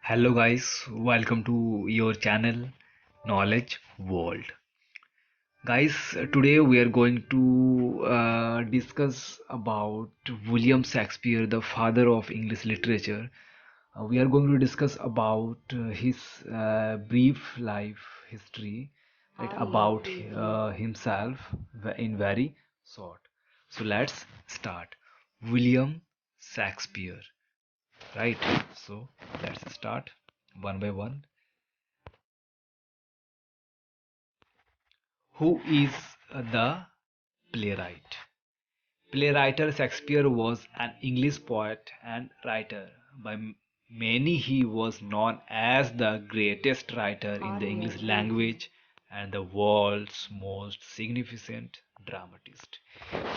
Hello guys, welcome to your channel Knowledge World. Guys, today we are going to discuss about William Shakespeare, the father of English literature. We are going to discuss about his brief life history, right, about himself in very short. So let's start. William Shakespeare, right? So let's start one by one. Who is the playwright? Playwright Shakespeare was an English poet and writer. By many, he was known as the greatest writer in the English language and the world's most significant dramatist.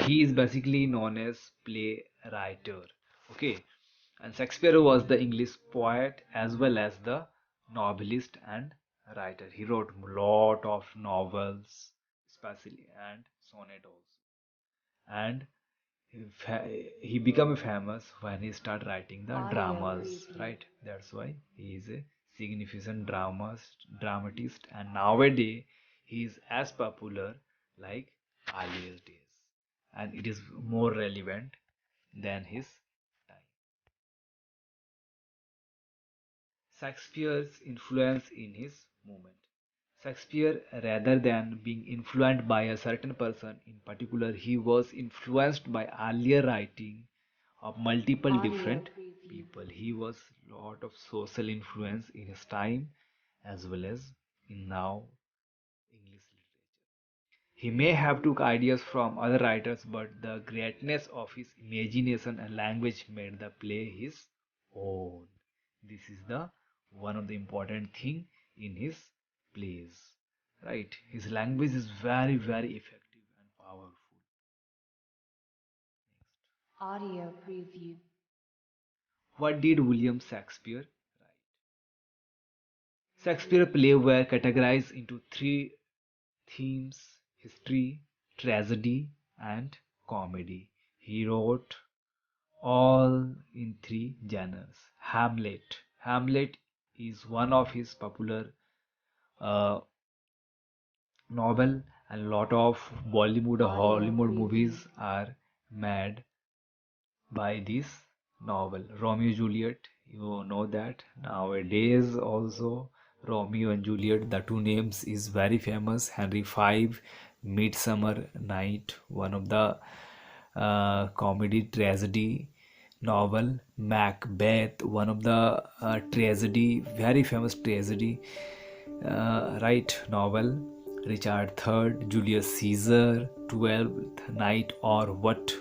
He is basically known as playwright. Okay, and Shakespeare was the English poet as well as the novelist and writer. He wrote a lot of novels, especially and sonnet also. And he became famous when he started writing the dramas, right? That's why he is a significant dramatist, and nowadays he is as popular like earlier days, and it is more relevant than his time. Shakespeare's influence in his movement. Shakespeare, rather than being influenced by a certain person in particular, he was influenced by earlier writing of multiple different people. He was a lot of social influence in his time as well as in now English literature. He may have took ideas from other writers, but the greatness of his imagination and language made the play his own. This is the one of the important thing in his plays. Right? His language is very effective and powerful. Audio preview. What did William Shakespeare write? Shakespeare plays were categorized into three themes: history, tragedy, and comedy. He wrote all in three genres. Hamlet. Hamlet is one of his popular uh, novel, and lot of Bollywood or Audio Hollywood preview. movies are made by this novel. Romeo Juliet, you know that nowadays also Romeo and Juliet, the two names is very famous. Henry V, Midsummer Night, one of the comedy tragedy novel. Macbeth, one of the tragedy, very famous tragedy, right, novel. Richard III, Julius Caesar, 12th Night, or What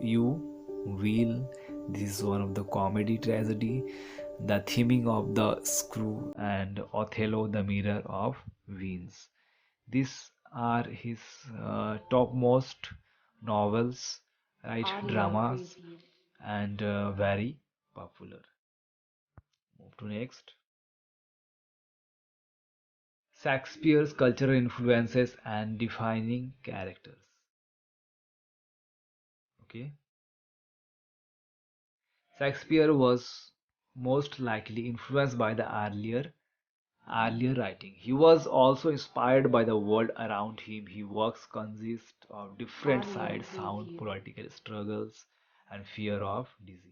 You Will. This is one of the comedy tragedy. The theming of the Screw and Othello, the Mirror of Venus. These are his topmost novels, right? Audio Dramas, preview. and very popular. Move to next. Shakespeare's cultural influences and defining characters. Okay, Shakespeare was most likely influenced by the earlier writing. He was also inspired by the world around him. His works consist of different Audio sides: sound, preview. political struggles, and fear of disease.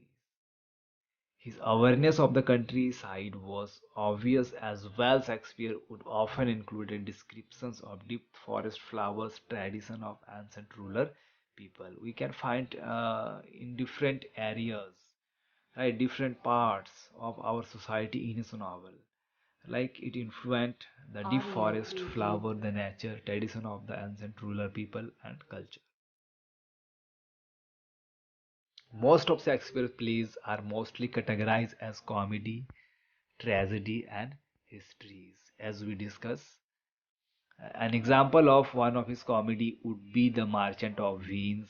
His awareness of the countryside was obvious as well. Shakespeare would often include descriptions of deep forest flowers, tradition of ancient ruler people. We can find in different areas, right, different parts of our society in his novel. Like it influenced the deep Audio forest preview. flower, the nature, tradition of the ancient ruler people, and culture. Most of Shakespeare's plays are mostly categorized as comedy, tragedy, and histories, as we discuss. An example of one of his comedy would be The Merchant of Venus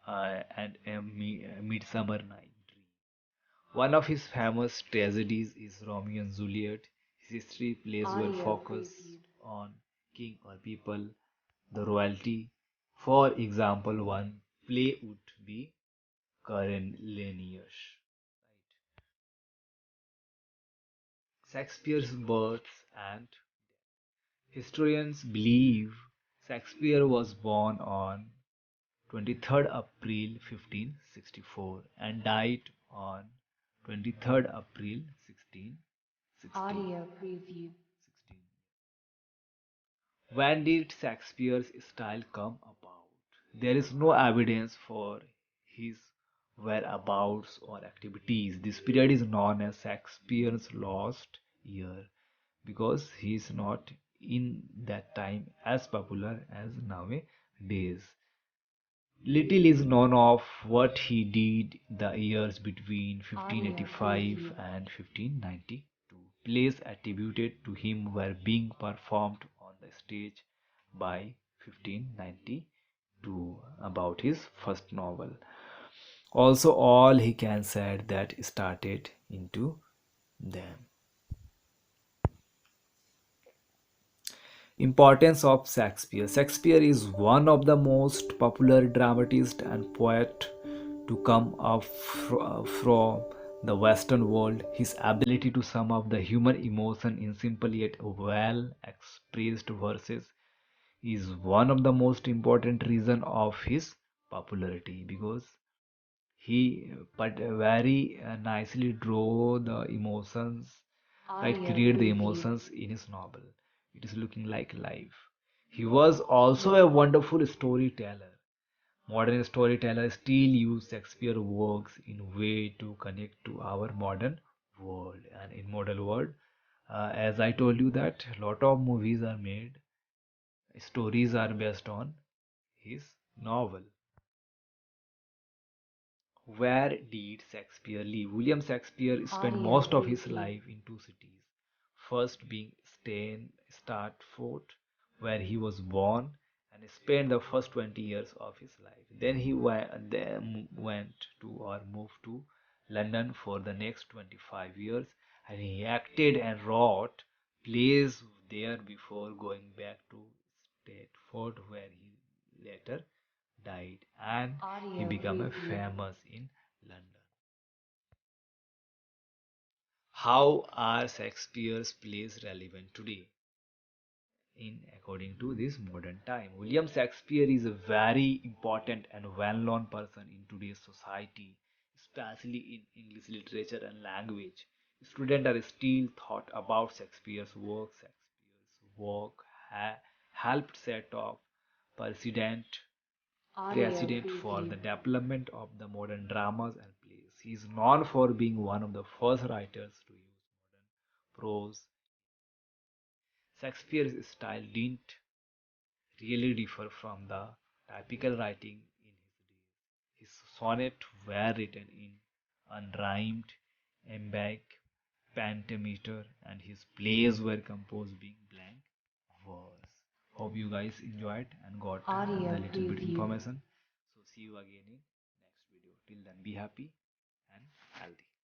and Midsummer Night Dream. One of his famous tragedies is Romeo and Juliet. His history plays were Audio focused preview. on king or people, the royalty. For example, one play would be Coriolanus. Shakespeare's birth and historians believe Shakespeare was born on 23rd April 1564 and died on 23rd April 1616. Audio preview. When did Shakespeare's style come about? There is no evidence for his whereabouts or activities. This period is known as Shakespeare's lost year because he is not in that time as popular as nowadays. Little is known of what he did the years between Audio 1585 preview. and 1592. Plays attributed to him were being performed on the stage by 1592 about his first novel. Also, all he can said that started into them. Importance of Shakespeare. Shakespeare is one of the most popular dramatists and poet to come up from the Western world. His ability to sum up the human emotion in simple yet well expressed verses is one of the most important reason of his popularity because he but very nicely draw the emotions, right? Audio Create the preview. emotions in his novel. It is looking like life. He was also a wonderful storyteller. Modern storytellers still use Shakespeare works in way to connect to our modern world. And in modern world, as I told you that a lot of movies are made, stories are based on his novel. Where did Shakespeare live? William Shakespeare spent Audio most of his preview. life in two cities. First being Stratford, where he was born and spent the first 20 years of his life. Then went to or moved to London for the next 25 years and he acted and wrote plays there before going back to Stratford where he later died and he Audio became a preview. famous in London. How are Shakespeare's plays relevant today? In according to this modern time, William Shakespeare is a very important and well-known person in today's society, especially in English literature and language. Students are still thought about Shakespeare's work. Shakespeare's work helped set up precedent Audio precedent for preview. the development of the modern dramas and plays. He is known for being one of the first writers to use modern prose. Shakespeare's style didn't really differ from the typical writing in his days. His sonnets were written in unrhymed, iambic pentameter, and his plays were composed being blank verse. Hope you guys enjoyed and got Audio the little bit preview. information. So see you again in next video. Till then, be happy and healthy.